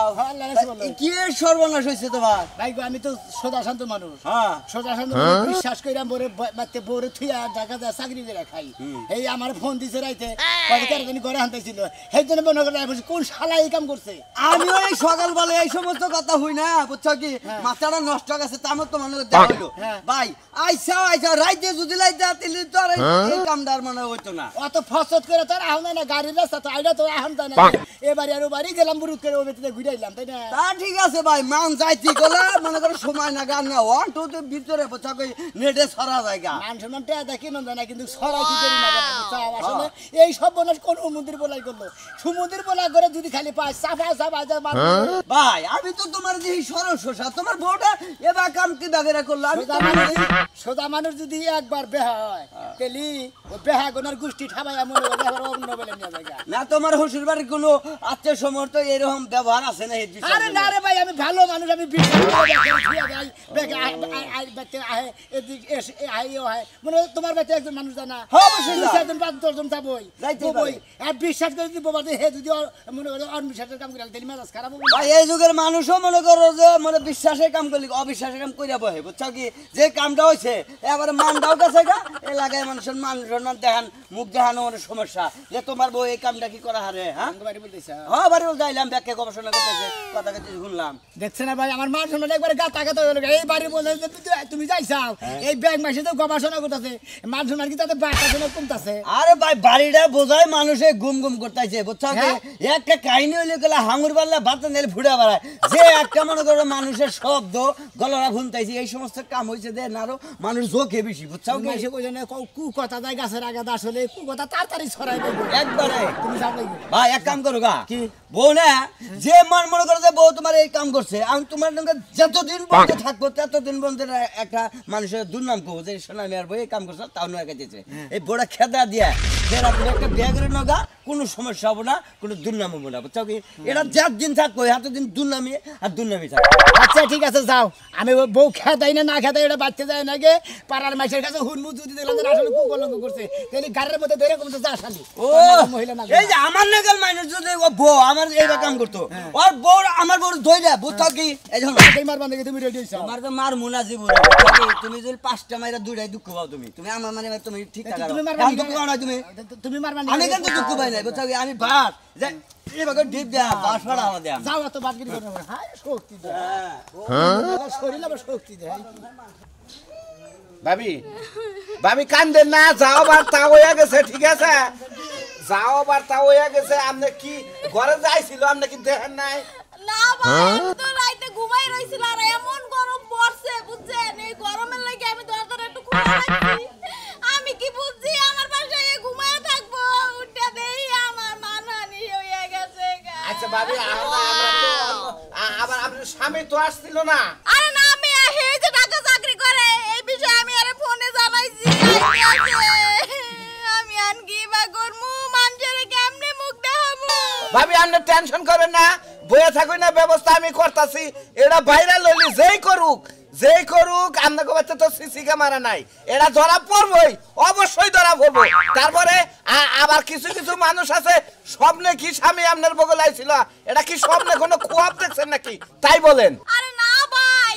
যাও কি সর্বনাশ হইছে তোমার ভাই গো আমি তো সোজা শান্ত মানুষ হ্যাঁ সোজা শান্ত মানুষ বিশ্বাস কইরা মোরে মাতে বউরে থুইয়া ঢাকা যা চাকরি করে খাই এই আমার ফোন দিছে রাইতে কয়টা দিন ঘরে আনতেছিল সেই জন্য মনে করে আমি কোন শালা এই কাম করছে আমি ওই সকাল বলে এই সমস্ত কথা হই না বুঝছো কি মাথাটা নষ্ট গেছে তা আমার তো মনে দেখাইলো ভাই আইসা রাইতে যদি লাইতে তিলি তো আর এই কামদার মনে হইতো না অত ফসত করে তোর আহ না গাড়ির রাস্তা তো আইডা তো আহন না এবারে আর বাড়ি গেলাম বুরুত করে ওবেতে ঘুরাইলাম তাই না তা ঠিক আছে ভাই মান যাইতি গলা মনে করে সময় না গান না ওয়ান টু তো ভিতরে বুঝছো কি নেটে ছড়া জায়গা মান সম্মান টা দেখি না কিন্তু ছড়া কি করি না আসলে এই সব বনাস কোন সমুদ্রের বলাই করলো সমুদ্রের বলা করে যদি খালি পায় সাফা যা ভাই আমি তো তোমার যে সরসা তোমার বউটা এবার কাম কি বাগেরা করলো আমি সোজা মানুষ যদি একবার বেহা হয় তেলি ও বেহা গোনার গোষ্ঠী ঠাবাই এমন আবার অন্য বলে নিয়ে যায় না তোমার শ্বশুর বাড়ির কোনো আত্মীয় সমর্থ এরকম ব্যবহার আছে না এই বিষয়ে আরে না রে ভাই আমি ভালো মানুষ আমি বিশ্বাস করি যাই বেকে আই বেতে আহে এদিক এসে আইও হয় মনে তোমার বাড়িতে একজন মানুষ জানা অবশ্যই সেদিন পাঁচ দশজন যাবই যাইতেই আর বিশ্বাস করে দিব বাদে হে যদি মনে করে অবিশ্বাসের কাম করে তেলি মেজাজ খারাপ হবে ভাই এই যুগের মানুষও মনে করো যে মানে বিশ্বাসের কাম করলি অবিশ্বাসের কাম কইরা বহে বুঝছো কি যে কামটা হইছে এবারে মানটাও কাছে গা এলাকায় মানুষের মান সম্মান দেখান মুখ দেখানো অনেক সমস্যা যে তোমার বউ এই কামটা কি করা হারে হ্যাঁ বাড়ি বলতেছ হ্যাঁ বাড়ি যাইলাম ব্যাখ্যা গবেষণা করতেছে কথা কথা শুনলাম দেখছ না ভাই আমার মান সম্মান একবারে গা তাকাতে হলো এই বাড়ি বলে তুমি যাইছাও এই ব্যাগ মাসে তো গবেষণা করতেছে মান সম্মান কি তাতে বাড়ানো কমতাছে আরে ভাই বাড়িটা বোঝায় মানুষে গুম করতেছে বুঝছো কি একটা কাহিনী হইলে গেলে হাঙুর বাল্লা ভাত নেলে ফুড়া বাড়ায় যে একটা মনে করো মানুষের শব্দ গলারা ভুনতাইছে এই সমস্ত কাম হইছে দে না আরো মানুষ ঝোঁকে বেশি বুঝছো কি এসে কই জানে কু কথা যায় গাছের আগা আসলে কু কথা তাড়াতাড়ি ছড়াই দেব একবারে তুমি যাবে ভাই এক কাম করো গা কি বউ না যে মনে করো যে বউ তোমার এই কাম করছে আমি তোমার সঙ্গে যতদিন বন্ধ থাকবো ততদিন বন্ধ একটা মানুষের দুর্নাম করবো যে সোনা মেয়ার বই এই কাম করছে তাও নয় গেছে এই বড় খেদা দিয়া ফেরা তুমি একটা ব্যাগের নগা কোনো সমস্যা হবো না কোনো দুর্নাম হবো না বুঝছো কি এটা যার দিন থাকবো এতদিন দুর্নামি আর দুর্নামি থাকবো আচ্ছা ঠিক আছে যাও আমি বউ খেদাই না খেদাই এটা বাচ্চা যায় না গে পাড়ার মাইসের কাছে হুনমু যদি দেখলাম যে আসলে কু কলঙ্ক করছে তাহলে গাড়ির মধ্যে ধরে কমতে যা শালি ও এই যে আমার নাগাল মানুষ যদি ও বউ আমার এইটা কাম করতো ওর বউ আমার বউ ধইরা বুঝছো কি এই যখন মারবার দেখে তুমি রেডি হইছো আমার তো মার মুনা জীবন তুমি যদি 5টা মাইরা দুইটাই দুঃখ পাও তুমি আমার মানে তুমি ঠিক থাকা তুমি মারবা দুঃখ পাও না তুমি মারবা আমি কিন্তু দুঃখ পাই নাই বুঝছো আমি বাস যে এবারে ডিপ দেয়া বাস ফাড়া আমার দেয়া যাও তো বাদগিরি করো হায় শক্তি দে হ্যাঁ শরীর আবার শক্তি দে ভাবি কান্দেন না যাও বার তা হইয়া গেছে ঠিক আছে যাও বার তা হইয়া গেছে আপনি কি ঘরে যাইছিল আপনি কি দেখেন নাই না ভাই আমি তো রাইতে ঘুমাই রইছিল আর এমন গরম পড়ছে বুঝছেন এই গরমের লাগি আমি দরকার একটু খুলে রাখছি আমি কি বুঝছি আমার বাসায় ঘুমায় থাকবো উঠে দেই আমার মানহানি হইয়া গেছে আচ্ছা ভাবি আবার আপনার স্বামী তো আসছিল না আরে না আমি এই যে ঢাকা চাকরি করে এই বিষয়ে আমি আরে ফোনে জানাইছি আমি আন কি বা করমু মানুষের কেমনে মুখ দেখাবো ভাবি আপনি টেনশন করবেন না বইয়া থাকুন না ব্যবস্থা আমি করতেছি এটা ভাইরাল হইলি যেই করুক আপনাকে বাচ্চা তো সিসি ক্যামেরা নাই এটা ধরা পড়বই অবশ্যই ধরা পড়বো তারপরে আবার কিছু মানুষ আছে স্বপ্নে কি স্বামী আপনার বগল আইছিল এটা কি স্বপ্নে কোনো খোয়াব দেখছেন নাকি তাই বলেন আরে না ভাই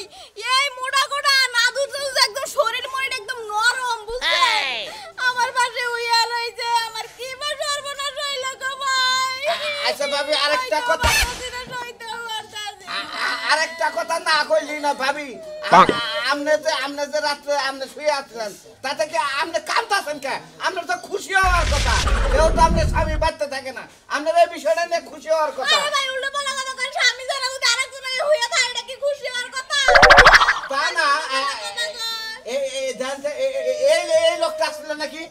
এই মোটা কোটা নাদু চুল একদম শরীর মরিড একদম নরম বুঝছেন আমার পাশে উইয়া লইছে আমার কি বা সর্বনাশ হইল গো ভাই আচ্ছা ভাবি আরেকটা কথা না কইলি না ভাবি আমনে যে রাতে আমনে শুয়ে আছেন তাতে কি আমনে কাঁদতাছেন কে আমনে তো খুশি হওয়ার কথা কেউ তো আমনে স্বামী বাড়তে থাকে না আমনের এই বিষয়টা নিয়ে খুশি হওয়ার কথা আরে ভাই উল্টো বলা কথা কই স্বামী জানা যদি আরেকজন হইয়া থাকে এটা কি খুশি হওয়ার কথা তা না এই লোকটা আসছিল নাকি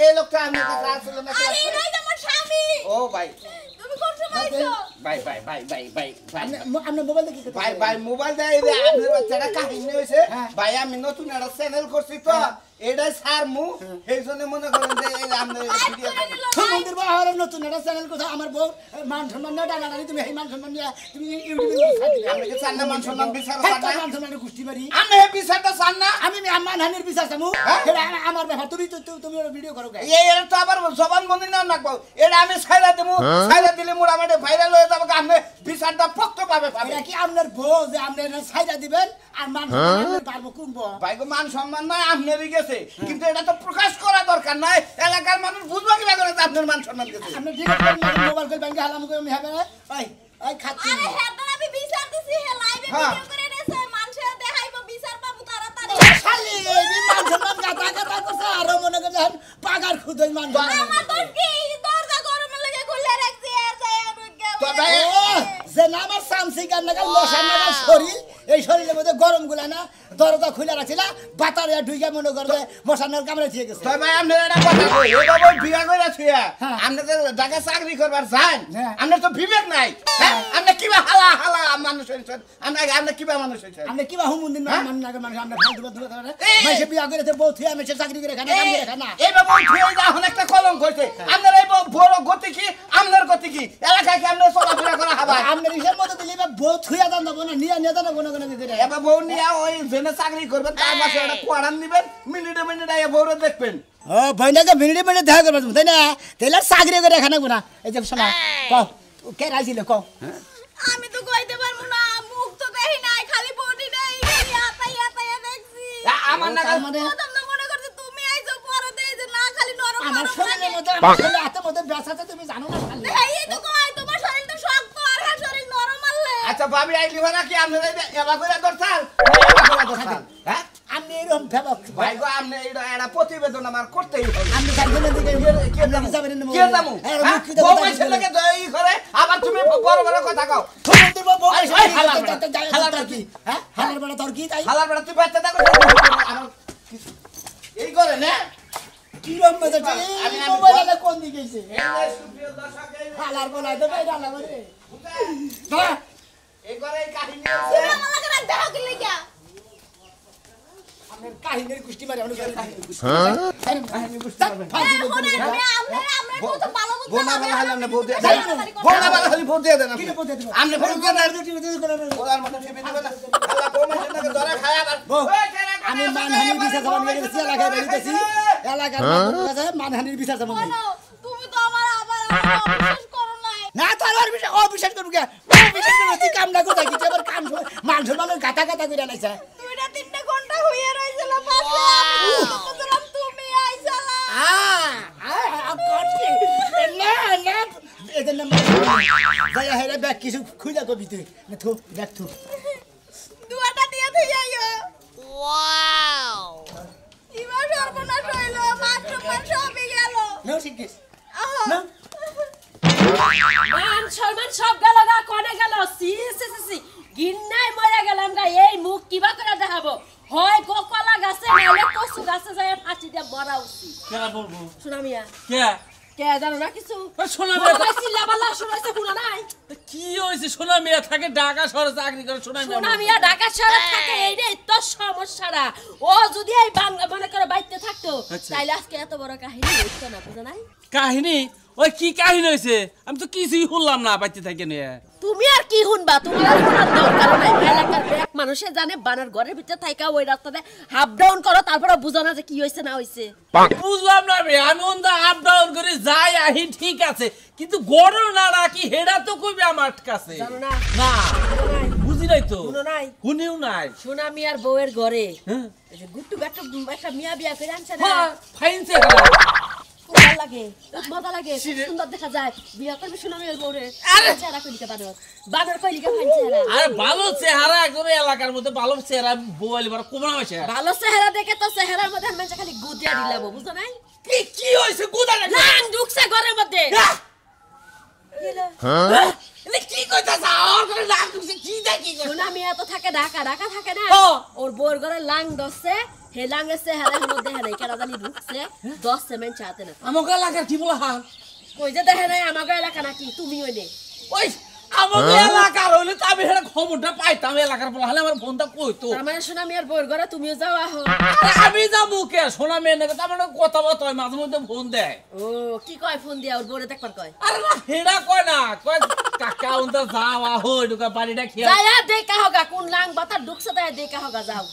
এই লোকটা আমার কাছে আসছিল নাকি আরে এই আমার স্বামী ও ভাই তুমি কোন সময় আইছো ভাই আপনি মোবাইল দেখি ভাই মোবাইল দেয় আপনার বাচ্চাটা কাহিনী হয়েছে ভাই আমি নতুন একটা চ্যানেল করছি তো এটাই স্যার মু এই জন্য মনে করেন যে এই আমরা ভিডিও মন্দির বাহারের নতুন একটা চ্যানেল কথা আমার বউ মান সম্মান না ডানা তুমি এই মান সম্মান নিয়ে তুমি ইউটিউবে ছাড়ি আমরা কি চান না মান সম্মান বিচার হ্যাঁ, চান না মান সম্মানের গোষ্ঠী বাড়ি আমি এই বিচারটা চান না আমি মানহানির বিচার চামু হ্যাঁ? এটা আমার ব্যাপার তুমি ভিডিও করো গাই এই এর তো আবার জবান বন্দি নাও নাকবো এটা আমি ছাইরা দেবো ছাইরা দিলে মোর আমাদের ভাইরাল হয়ে যাবে আপনি বিচারটা পক্ষ পাবে পাবে এটা কি আপনার বউ যে আপনি এটা ছাইরা দিবেন আর মান সম্মান পারবো কোন বউ ভাই গো মান সম্মান নাই আপনারই গেছে কিন্তু এটা তো প্রকাশ করা দরকার নাই এলাকার মানুষ বুঝবে কি করে যে আপনার মান সম্মান গেছে আপনি ঠিক আছে মোবাইল করে ব্যাংকে হালাম করে আমি হবে ওই ওই খাচ্ছি আরে হেডার আমি বিচার দিছি হে লাইভে হ্যাঁ। ভিডিও করে নেছে মানুষে দেখাইবো বিচার পাবো তাড়াতাড়ি খালি এই মান সম্মান গাতা করছে আর মনে করে পাগার খুদই মান সম্মান আমার তোর কি দরজা গরমের লাগে খুলে রাখছি আর যায় তো ভাই, যে না আমার সামসি গান নাগাল মশার নাগাল শরীর এই শরীরের মধ্যে গরম গুলা না দরজা খুলে রাখছিল বাতারে ঢুকে মনে করে মশার নাগাল কামড়ে দিয়ে গেছে তো ভাই আপনি এটা কথা কই এটা বই বিয়া কইরা থিয়া হ্যাঁ। আপনি তো ঢাকা চাকরি করবার যান হ্যাঁ। আপনার তো বিবেক নাই হ্যাঁ আপনি কিবা হালা হালা মানুষ হইছেন আপনি কিবা মানুষ হইছেন আপনি কি বাহু মন্দির হ্যাঁ? মান নাগাল মানুষ আমরা ফালতু বাতু কথা না এই! মাইসে বিয়া করেছে বউ থিয়া মেসে চাকরি করে খানা কাম করে খানা এই বাবু থিয়া এখন একটা কলঙ্ক হইছে আপনার এই বড় গতি কি আপনার গতি কি এলাকায় কি আপনি চলাফেরা করা হবে আপনার হিসেব মতো দিলে বা বউ থুয়া দাম দেবো না নিয়ে নিয়ে দাও কোনো কোনো দিতে এবার বউ নিয়ে ওই জেনে চাকরি করবেন তার পাশে একটা কোয়ারান দিবেন মিনিটে মিনিটে এই বউরে দেখবেন ও ভাইনাকে মিনিটে মিনিটে দেখা করবে তাই না তাইলে চাকরি করে খানা গুনা এই যে শোনা কও কে রাইছিল কও আমি তো কইতে পারবো না মুখ তো দেখি নাই খালি বডি নাই খালি আতাইয়া দেখছি আমার না মানে প্রথম তো মনে করছি তুমি আইছো পরে দেই যে না খালি নরম আমার নরম শরীরের লাগে মধ্যে আমার শরীরে হাতের মধ্যে ব্যথা আছে তুমি জানো না খালি এই তো কই তোমার শরীর তো শক্ত আর হ্যাঁ শরীর নরম আলে আচ্ছা ভাবি আইলি ভাড়া কি আপনি এবার করে দরকার হ্যাঁ আমি এরকম ফেবক ভাই গো আপনি এটা প্রতিবেদন আমার করতেই হবে আমি গার্জেনের দিকে কে যাবো যাবেন না কে যাবো হ্যাঁ মুখ বউ মাইছে লাগে দই করে আবার তুমি বড় বড় কথা কও তোমাদের বউ এই, এই, হালার বেড়া, হালার হালার কি হ্যাঁ হালার বেড়া তোর কি তাই হালার বেড়া তুই বাচ্চা দেখো আমার এই করে না কি রকম মজা আমি মোবাইলে কোন দিকে গেছে এই যে সুপ্রিয় দর্শক এই হালার বলা তো ভাই হালার বলে হ্যাঁ এই করে এই কাহিনী আছে আমার লাগে রাখতে হবে কি লাগা আমার কাহিনীর কুষ্টি মারে আমি কাহিনীর কুষ্টি কাহিনী বুঝতে পারবেন ফাঁকি এখন বলতে আমরা কত ভালো বুঝতে বোনা বলা হলে আপনি বউ দিয়ে যাই না। বোনা বলা হলে বউ দিয়ে দেন কি আপনি পদ্ধতি আপনি বউ দিয়ে দেন আমি ওলার মধ্যে টিপে দিবেন না আল্লাহ বউ মাইছে লাগে ধরে খায় আবার বউ, মানহানির বিচার চামান মেরে গেছি এলাকায় বেরিয়েছি এলাকার মানুষের কাছে মানহানির বিচার চামান মেরে বলো তুমি তো আমার আবার অবিশ্বাস করো নাই না তার আর বিষয় অবিশ্বাস করবো কে অবিশ্বাস করবো তুই কাম না কোথায় কিছু আবার কাম মান সম্মানের গাথা গাথা করে নাইছে দুইটা তিনটা ঘন্টা হইয়া রইছিল পাশে আমি তো দিলাম তুমি আইছালা এদের নাম দয়া হেরে ব্যাগ কিছু খুঁজা কবি তুই থু দেখ থু দুয়াটা দিয়ে থই আইও ওয়াও ইবা সর্বনাশ হইল মান সম্মান সবই গেল নাও শিখিস আহা। না মান সম্মান সব গেল গা কোনে গেল সি সি সি সি গিন্নাই মরে গেলাম গা এই মুখ কিবা করে দেখাবো হয় গোকলা গাছে নালে কচু গাছে যায় ফাঁসি দিয়ে মরা উচিত কেনা বলবো শোনা মিয়া কে কে জানো না কিছু শোনা মেয়ে চিল্লা বাল্লা শোনাইছে শুনা নাই কি হয়েছে সোনা মেয়ে থাকে ঢাকা শহরে চাকরি করে সোনা শোনা মেয়ে মিয়া ঢাকা শহরে থাকে এইটাই তো সমস্যাটা ও যদি এই বাংলা মনে করে বাইতে থাকতো আচ্ছা। তাইলে আজকে এত বড় কাহিনী হইতো না বুঝা নাই কাহিনী ওই কি কাহিনী হয়েছে আমি তো কিছুই শুনলাম না বাইতে থাকে নিয়ে তুমি আর কি শুনবা তোমার আর শোনার দরকার নাই এলাকার ব্যাক মানুষে জানে বানার ঘরের ভিতরে থাইকা ওই রাস্তাতে হাফ ডাউন করো তারপরে বুঝো না যে কি হইছে না হইছে বুঝলাম না রে আমি ওন্দা আপ ডাউন করে যাই আহি ঠিক আছে কিন্তু গড় না রাখি হেডা তো কইবে আমার কাছে জানো না না বুঝি নাই তো শুনো নাই শুনেও নাই সোনা মিয়ার বউয়ের ঘরে হ্যাঁ এই যে গুট্টু গাট্টু একটা মিয়া বিয়া করে আনছে না হ্যাঁ ফাইনছে খুব ভালো লাগে খুব মজা লাগে খুব সুন্দর দেখা যায় বিয়া করবে সোনা মিয়ার বউরে আরে! চেহারা কইলিকে বানর বানর কইলিকে ফাইন চেহারা আরে ভালো চেহারা একদম এলাকার মধ্যে ভালো চেহারা বউয়ালি বার কোমরা হয়েছে ভালো চেহারা দেখে তো চেহারার মধ্যে আমি খালি গুদিয়া দিলাম বুঝছো নাই কি কি হয়েছে কোথা লাগে লাং ঢুকছে ঘরের মধ্যে কি কইতাছ আর করে লাগ তুমি কি দেখি সোনা মিয়া তো থাকে ঢাকা ঢাকা থাকে না ও। ওর বউর ঘরে লাং দছে হে লাঙ্গে চেহারা হলো দেখে নাই কেন জানি ঢুকছে 10 সেমেন্ট চাতে না আমাকে এলাকার কি বলা হাল কই যে দেখে নাই আমাকে এলাকা নাকি তুমি ওই নে ওই আমাকে এলাকার হইলে তো আমি হেরা খবরটা পাইতাম এলাকার বলা হলে আমার ফোনটা কইতো তার মানে শোনা আমি আর বউর ঘরে তুমিও যাও আহো আরে আমি যাবো কে সোনা মেয়ে নাকি তার মানে কথা বলতে হয় মাঝে মধ্যে ফোন দেয় ও কি কয় ফোন দিয়া ওর বউরে দেখবার কয় আরে না হেরা কয় না কয় কাকা উনটা যাও আহো এটুকা বাড়িটা খেয়ে যায়া দেখা হোগা কোন লাং বাতা ঢুকছে তাই দেখা হোগা যাও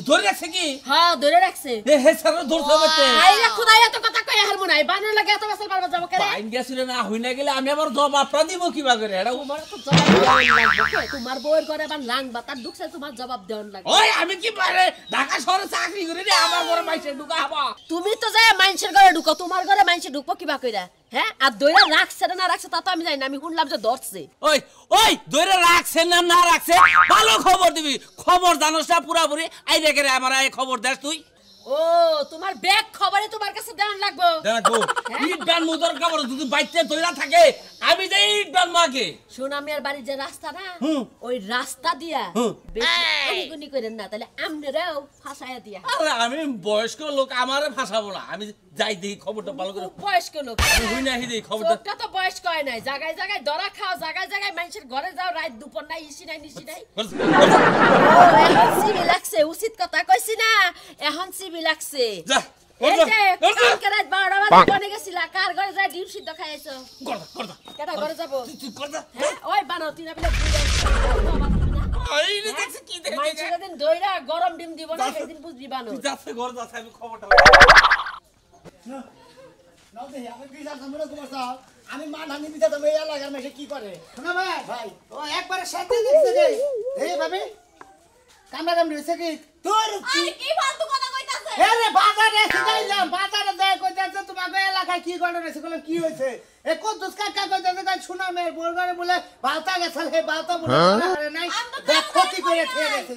ধরে রাখছে কি হ্যাঁ ধরে রাখছে এ হে সারা ধরতে পারতে আই রে খুদাই এত কথা কই হারমু নাই বানর লাগে এত বেসল পারবা যাবো কেরে বাইন গেছিল না হই না গেলে আমি আবার জবাবটা দিব কিবা করে এটা তোমার তো জবাব দেওয়ার লাগবে তোমার বউয়ের ঘরে আবার লাং বাতা ঢুকছে তোমার জবাব দেওয়ার লাগবে ওই আমি কি পারে ঢাকা শহরে চাকরি করি রে আমার ঘরে মাইসে ঢুকা হবা তুমি তো যায় মানুষের ঘরে ঢুকো তোমার ঘরে মানুষে ঢুকবো কিবা কইরা হ্যাঁ আর দইরা রাখছে না রাখছে তা তো আমি জানি না আমি শুনলাম যে ধরছে ওই ওই ধরে রাখছে না না রাখছে ভালো খবর দিবি খবর জানোস না পুরাপুরি আই রেখে রে আমার এই খবর দেস তুই ও তোমার ব্যাগ খবরে তোমার কাছে দেওয়ার লাগবে দেখো ইট ডান মুদর খবর যদি বাইতে ধইরা থাকে আমি যাই ইট ডান মাকে শোন আমি আর বাড়ির যে রাস্তা না ওই রাস্তা দিয়া বেশি গুনি করেন না তাহলে আমনেরাও ফাঁসায়া দিয়া আরে আমি বয়স্ক লোক আমারে ফাঁসাবো না আমি যাই দেখি খবরটা ভালো করে বয়স্ক লোক হই না দেখি খবরটা চোখটা তো বয়স্ক হয় নাই জায়গায় জায়গায় ধরা খাও জায়গায় জায়গায় মানুষের ঘরে যাও রাত দুপুর নাই ইসি নাই নিশি নাই এখন সিবি লাগছে উচিত কথা কইছি না এখন সিবি লাগছে যা এই যে কালকে রাত 12টা বাজে কোনে গেছিলা কার ঘরে যায় ডিম সিদ্ধ খাইছো করদা কেডা ঘরে যাবো তুই করদা হ্যাঁ ওই বানাও তিনা বিলে এই রে দেখছি কি দেখি মাইছে দিন দইরা গরম ডিম দিব না সেদিন বুঝবি বানো তুই যাচ্ছে ঘর যাচ্ছে আমি খবরটা নাও দেখি আমি বিচার সামনে তোমার সাহ আমি মানহানি বিচার তুমি এই এলাকার মেশে কি করে শোনা ভাই ভাই ও একবারে সাথে দেখছে যে এই ভাবে কামড়া কামড়ি হইছে কি তোর আরে কি ফালতু কথা কইতাছে রে বাজারে সিগাইলাম বাজারে দেয় কইতাছে তোমাকে এলাকায় কি ঘটনা হইছে বলে কি হইছে এ কত কাকা কইতাছে কাল শোনা মে বলগারে বলে বালতা গেছে হে বালতা বলে আরে নাই দেখ ক্ষতি করে খেয়ে গেছে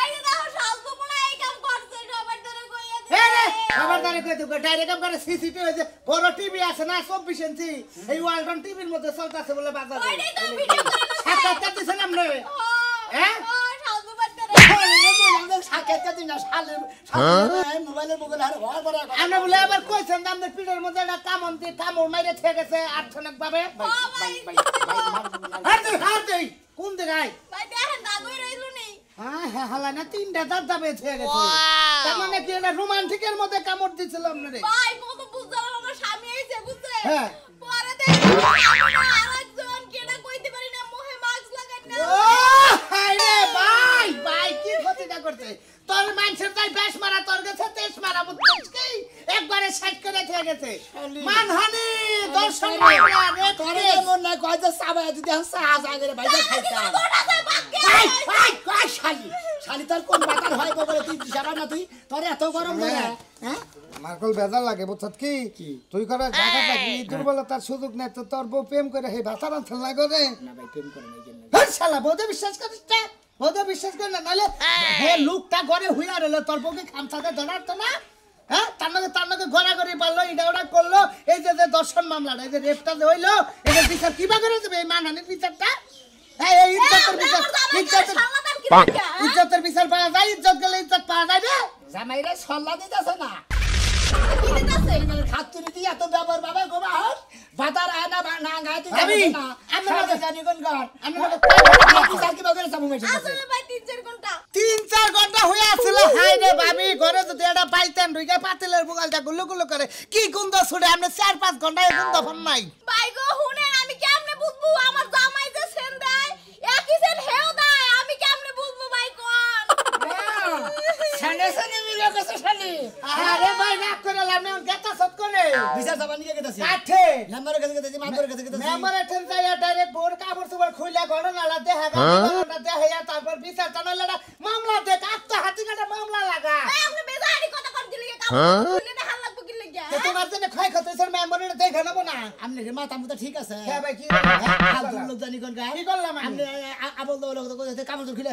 এই যে দেখো শালতু পোলা এই কাম করছে সবার ধরে কইয়া হে রে খবরদারি কই তুই ডাইরেক্ট কাম করে সিসিটিভি হইছে বড় টিভি আছে না 24 ইঞ্চি এই ওয়ালটন টিভির মধ্যে চলতেছে বলে বাজারে ওইটাই তো ভিডিও করে না সাক্ষাৎকার দিছেন আপনি হ্যাঁ ও শালতু বাচ্চা সাক্ষাৎকার দিন না মোবাইলের মুখে আর ভয় করে আপনি বলে আবার কইছেন আমাদের পিঠের মধ্যে না কামড় মাইরে থেকে গেছে আর্থনিক ভাবে হাতে কোন দিগাই ভাই দেখেন দাদুই রইলো নেই হ্যাঁ হ্যাঁ হালা না তিনটা দাঁত দাবে থেকে গেছে তার মানে কি এটা রোমান্টিকের মধ্যে কামড় দিছিল আপনারে ভাই কত বুঝলাম আমার স্বামী আইছে বুঝছে হ্যাঁ। পরে দেখি আরেকজন কেডা কইতে পারি না মুখে মাস্ক লাগাই না ও হাই রে ভাই ভাই কি ক্ষতিটা করতে তোর মানুষের তাই বেশ মারা তোর গেছে তেজ মারা বুঝছিস কি একবারে সাইড করে থেকে গেছে মানহানি দর্শন মারা রে তোরে মন না কয় যে সাবা যদি সাহস আগে ভাইজা খাইতাম ভাই ভাই কয় শালি শালি তোর কোন বাটার হয় বলে তুই দিশাবা না তুই তোর এত গরম লাগে হ্যাঁ আমার কল বেজার লাগে বুঝছত কি তুই করে ঢাকা থাকবি দুর্বলতার সুযোগ নেই তো তোর বউ প্রেম করে হে ভাষা রান্থল লাগে রে না ভাই প্রেম করে নাই কেন হ্যাঁ শালা বউতে বিশ্বাস করিস না বউতে বিশ্বাস করে না নালে হে লোকটা ঘরে হুইয়া রইলো তোর বউকে খামসাতে ধরার তো না হ্যাঁ তার নাকি গড়াগড়ি পারলো এটা ওটা করলো এই যে দর্শন মামলাটা এই যে রেপটা যে হইলো এটা বিচার কিবা করে দেবে এই মানহানির বিচারটা হ্যাঁ এই ইজ্জতের বিচার ইজ্জতের বিচার পাওয়া যায় ইজ্জত গেলে ইজ্জত পাওয়া যায় রে জামাইরা সল্লা দিতেছে না খাতুরি দিয়ে এত ব্যবহার বাবা গোবা হস ভাতার আয়না না গাইতে যাবে না আমরা জানি কোন ঘর আমরা বিচার কিবা করে যাবো মেশিন আসলে ভাই 3-4 ঘন্টা 3-4 ঘন্টা হয়ে আসছিল হাই রে ভাবি ঘরে যদি এটা পাইতেন রুইকা পাতিলের বুগালটা গুল্লু গুল্লু করে কি গন্ধ ছুড়ে আমরা 4-5 ঘন্টায় গন্ধ ফোন নাই ভাই গো শুনেন আমি কেমনে বুঝবো আমার জামাই যে সেন দেয় একই সেন হেও দেয় আমি কেমনে বুঝবো ভাই কোন সানে সানে মিলে গেছে শালি আরে ভাই রাগ করে লামে গেতা সত করে বিচার সাবান নিয়ে গেতাছি কাঠে নাম্বারের কাছে গেতাছি মাতবরের কাছে গেতাছি মেম্বারে ঠেন যায় ডাইরেক্ট বোর কাপড় সুবার খুইলা ঘটনাটা দেখা ঘটনাটা দেখাইয়া তারপর বিচার চালাইলা মামলা দে কাটতে হাতি কাটা মামলা লাগা এই আপনি বেজারি কথা কর দিলে কাম খুলে না হাল লাগবো কি লাগা তো তোমার জন্য ক্ষয় ক্ষতির মেম্বারে দেখে নেব না আমনে রে মাথা মুতা ঠিক আছে হ্যাঁ ভাই কি ফালতু লোক জানি কোন গা কি করলাম আমি আমনে আবল দল লোক কইতে কামড় খুলে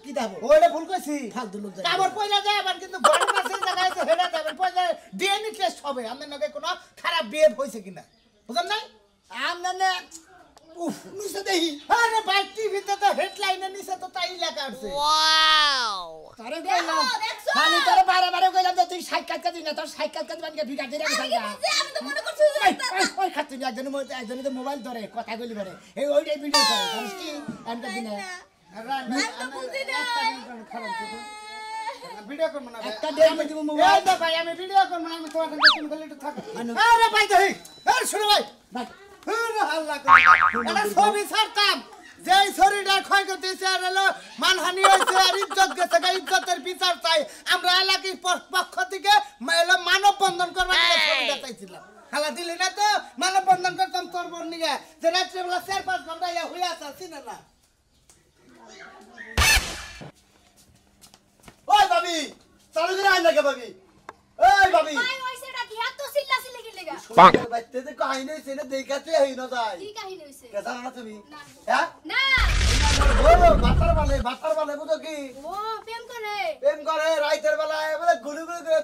কি দাবো ওইটা ভুল কইছি ফালতু লোক জানি কাপড় পয়লা যায় আবার কিন্তু ঘটনা সেই জায়গায় আছে হেডা যাবে পয়লা ডিএনএ টেস্ট হবে আমাদের নাকি কোনো খারাপ বিহেভ হইছে কিনা বুঝেন নাই আমনে উফ নিচে দেখি আরে ভাই টিভিতে তো হেডলাইনের নিচে তো তাই লেখা আছে তারে দেখো কইলাম দেখছো খালি তোর বারে বারে কইলাম যে তুই সাক্ষাৎকার দিস না তোর সাক্ষাৎকার দিবান কে ভিগা দিয়ে আমি রাখা কি বুঝি? আমি তো মনে করছি যে ওই খাচ্ছি একজন তো মোবাইল ধরে কথা কইলি পারে এই ওইটাই ভিডিও করে জানিস কি আমি দিনে আমি তো বুঝি না। ভিডিও করব না একটা ডেট মে দিব মোবাইল এই তো ভাই আমি ভিডিও করব না আমি তোমার কাছে তুমি খালি একটু থাকো আনো। আরে ভাই দেখি এই শুনো ভাই ভাই আরে হাল্লা করে এটা ছবি ছাড়তাম যেই শরীরটা ক্ষয়ক্ষতি হয়েছে আর হলো মানহানি হয়েছে আর ইজ্জত গেছে গা, ইজ্জতের বিচার চাই আমরা এলাকার পক্ষ থেকে এলো মানব বন্ধন করবার জন্য ছবিটা চাইছিলাম হালা দিলি না তো মানব বন্ধন করতাম তোর বোন নিগে যে রাত্রেবেলা 4-5 ঘন্টা ইয়া হয়ে আছে চিনে না ওই ভাবি চালু করে আইন লাগে ভাবি ওই ভাবি ভাই হইছে এটা কি এত চিল্লাচিল্লি কি লাগা? শুনতে বাইতে যে কাহিনী হইছে না দেখাতে হই না যায় কি কাহিনী হইছে? কে জানো না তুমি না। হ্যাঁ না বলো বাতার বালে বুঝো কি ও প্রেম করে প্রেম করে রাইতের বেলায় বলে গুলু গুলু করে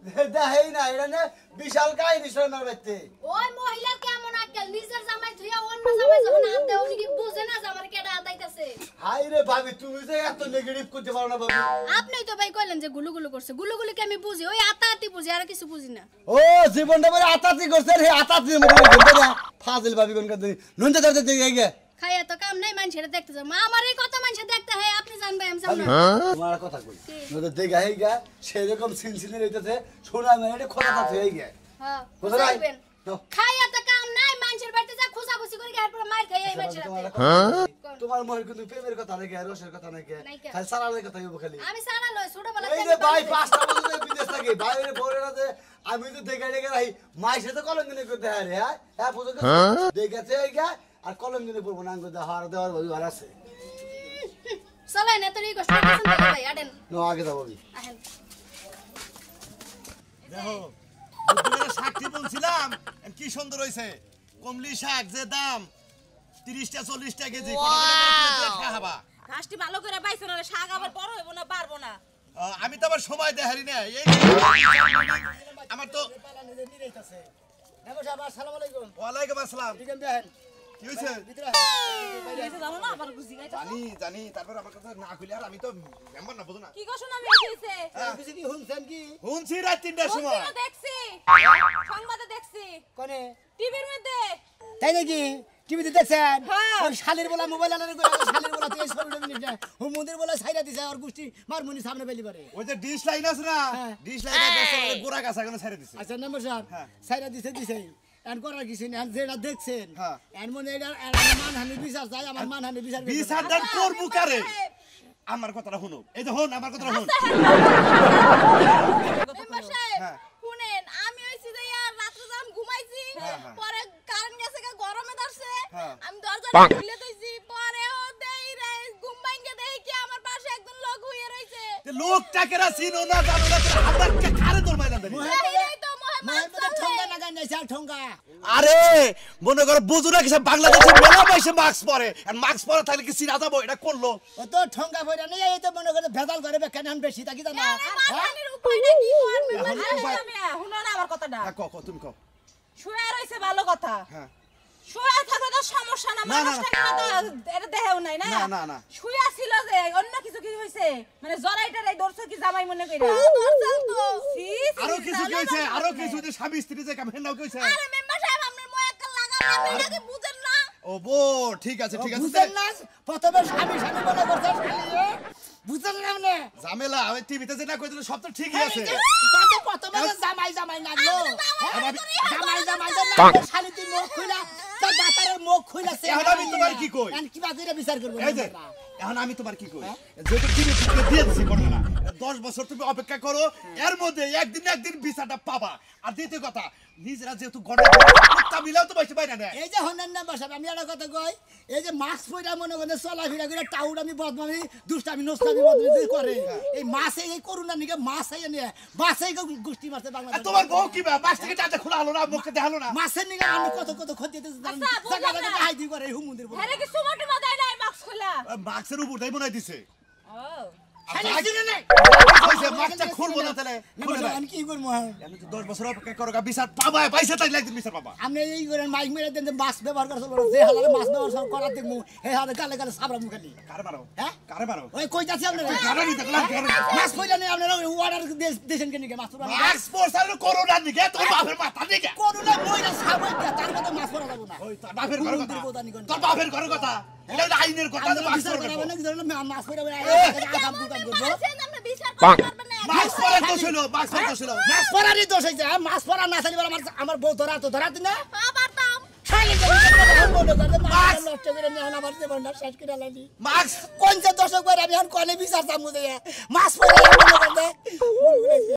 ফেলে দেখাই না এটা না বিশাল কাহিনী শোনার বাইতে ওই মহিলা কেমন আক্কেল নিজের জামাই থুইয়া অন্য জামাই যখন হাত দেয় উনি কি বুঝে না যে আমার কেডা আদাইতাছে? হাই রে ভাবি তুমি যে এত নেগেটিভ করতে পারো না ভাবি আপনিই তো ভাই কইলেন যে গুলুগুলু করছে গুলুগুলু কি আমি বুঝি ওই আতাআতি বুঝি আর কিছু বুঝি না। ও জীবনটা বলে আতাতি করছে রে আতাতি মনে করতে না ফাজিল ভাবি কোন কথা নুনতে ধরতে দিয়ে গে খাইয়া তো কাম নাই মানুষেরা দেখতে যায় মা আমার এই কত মানুষ দেখতে হয় আপনি জানবেন আমি জানি না। তোমার কথা কই নদে দেখা হই গা সেরকম সিনসিনে রইতেছে শোনা মানে এটা খোলা কথা হই গে হ্যাঁ কোথায় বুঝাইবেন খাইয়া তো কাম নাই মানুষের বাড়িতে যা খুশাখুশি করে এরপর মার খাই এই মানুষেরা তোমার মনে কিন্তু প্রেমের কথা নাকি আর রসের কথা নাকি নাইকা। খালি সারালের কথা হইব খালি আমি সারা লই ছোটবেলা এই যে ভাই পাঁচটা বছর বিদেশ থাকি ভাই রে বলে না যে আমি তো দেখা দেখা রাই মাইসে তো কলঙ্গিনী করতে হয় রে হ্যাঁ বুঝো দেখাতে হই গা আর কলঙ্গিনী পড়বো না আঙ্গুল দেওয়ার দেওয়ার ভাবি আর আছে চলাই না তোর এই কষ্ট পছন্দ করে ভাই আডেন নো আগে যাবো আহেন দেখো দুপুরে শাকটি বলছিলাম কি সুন্দর হইছে কমলি শাক যে দাম 30টা 40টা কেজি খাবা ঘাসটি ভালো করে পাইছো না শাক আবার বড় হইব না পারবো না আমি তো আবার সময় দেখারি না এই আমার তো আসসালামু আলাইকুম ওয়ালাইকুম আসসালাম দিকেন দেখেন কি হইছে ভিতরে জানো না আবার বুঝি গাইতো জানি তারপর আমার কথা না কইলে আর আমি তো মেম্বার না বুঝো না কি কষ্ট আমি এসেছে কিছু কি শুনছেন কি শুনছি রাত 3টার সময় দেখছি সংবাদে দেখছি কোনে টিভির মধ্যে তাই নাকি টিভিতে দেখছেন হ্যাঁ। ওই শালির বলা মোবাইল আনার করে শালির বলা তুই ছবিটা জিনিস না হুমুদের বলা ছাইরা দিছে আর গুষ্টি মারমুনি সামনে বেলি পারে ওই যে ডিশ লাইন আছে না হ্যাঁ। ডিশ লাইন আছে গোড়া গাছ এখানে ছেড়ে দিছে আচ্ছা নম্বর সাহেব হ্যাঁ। ছাইরা দিছে এন করার কিছু নেই যেটা দেখছেন হ্যাঁ। এর মধ্যে এটা মানহানি বিচার চাই আমার মানহানি বিচার করতে হবে। বিচারদার করবো কারে আমার কথাটা শুনো এই যে হন আমার কথাটা শুন মেম্বার সাহেব হ্যাঁ। শুনেন আমি হইছি যে আর রাতে যখন ঘুমাইছি হ্যাঁ, হ্যাঁ। পরে কারেন্ট গেছে গরমে ধরছে হ্যাঁ। আমি দরজাটা খুলে দিয়েছি পরে ও দেই রে ঘুম ভাঙে দেই কি আমার পাশে একজন লোক হইয়া রইছে লোকটাকে চিনো না জানো না আমার কারে তোর মাইনা দেবে এই তো মায়ের মোহাম্মদ মধ্যে ঠোঙ্গা নাগাই নাই চাল ঠোঙ্গা আরে মনে করো বুঝু না কিছু বাংলাদেশে মেলা পয়সা মাস্ক পরে আর মাস্ক পরে থাকলে কি চিনা যাবো এটা করলো ও তো ঠোঙ্গা পয়রা নেই এই তো মনে করে ভেজাল করে বেকান বেশি থাকি জানা মানহানির উপায়টা কি কোন মেম্বার সাহেব? শুনো না আমার কথাটা হ্যাঁ, ক তুমি কও শুয়ে রইছে ভালো কথা হ্যাঁ শুয়ে থাকলে তো সমস্যা না না, না, মানুষটাকে তো এটা দেহেও নাই না না, না। শুয়ে ছিল যে অন্য কিছু কি হইছে মানে জরাইটার এই দর্শ কি জামাই মনে কইরা দরজাল তো সি, সি, আরো কিছু কি হইছে জানো না আরো কথা কিছু বলে। যে স্বামী স্ত্রী যে কাম হেনাও কি হইছে আরে মেম্বার সাহেব আপনার ময়াক্কাল লাগান আপনি নাকি বুঝেন না ও বো ঠিক আছে ঠিক আছে বুঝেন না প্রথমে স্বামী স্বামী বলে করছে শালিয়ে বুঝেন না মানে ঝামেলা ওই টিভিতে যেটা কইছিল সব তো ঠিকই আছে তাতে প্রথমে যে জামাই জামাই লাগলো জামাই জামাই যে লাগলো শালি তুই মুখ খুইলা তোর দাতারের মুখ খুইলা সে এখন আমি তোমার কি কই? কি বাজারে বিচার করব এই যে এখন আমি তোমার কি কই যেহেতু টিভি দিয়ে দিছি ঘটনা 10 বছর তুমি অপেক্ষা করো এর মধ্যে একদিন বিচারটা পাবা আর দ্বিতীয় কথা নিজেরা যেহেতু গণতা মিলাও তো বাইরে বাইরে না এই যে হন্নান না বসাব আমি একটা কথা কই এই যে মাস্ক পয়রা মনে করে চলা ফিরা করে টাউড আমি বদমামি দুষ্টামি নষ্টামি বদমামি করে এই মাছে এই করুণা নিকে মাছ আইয়া নিয়ে মাছে গোষ্ঠী মারতে আর বাংলাদেশ তোমার বউ কি বা মাছ থেকে টাটা খোলা হলো না মুখে দেখালো না মাছের নিকে আমি কত কত ক্ষতি দিতে জানি আচ্ছা, বুঝলাম জায়গা না। হাই দি করে হুমুন্দির বলে হ্যাঁ কি সুমাটি মাদাই নাই মাস্ক খোলা মাছের উপর তাই মনে দিছে ও মাছটা খুলবো না তাহলে খুলে না। আমি কি করবো হ্যাঁ আমি তো 10 বছর অপেক্ষা করো বিচার পাবা পয়সা তাই একদিন বিচার পাবা। আপনি এই করেন মাইক মেরে দেন যে মাছ ব্যবহার করে চলবো যে হালারে মাছ ব্যবহার করা দেখবো হে হাতে গালে গালে সাবরা মুখে নিয়ে কারে মারো হ্যাঁ কারে মারো ওই কইতাছি আপনারা কারে নিতে গেলাম কারে মাছ পয়লা নেই আপনারা অর্ডার দেশেন কেন মাছ পড়া মাছ পোষার করোনা দিকে তোর বাপের মাথা দিকে করুণা মইরা সাবই দিয়া তার মধ্যে মাছ পড়া যাবো না ওই তোর বাপের ঘর কথা কথা নি কোন তোর বাপের ঘর কথা এটা হলো আইনের কথা আমরা যে মাছ বিচার পড়বে করাবো না কি ধরনের মাছ পড়া আগাম দুকান করবো আমরা বিচার করতে পারবেন না মাছ পড়ার দোষ হলো মাছ পড়ার দোষ হলো মাছ পড়ারই দোষ হইছে মাছ পড়া না থাকলে আমার বউ ধরা তো ধরাতে না আবার দাম খালি মাছ নষ্ট করে নিয়ে আমার জীবনটা শেষ করে লালি মাছ কোন যে দশক করে আমি এখন কনে বিচার চামু দেয়া মাছ পড়া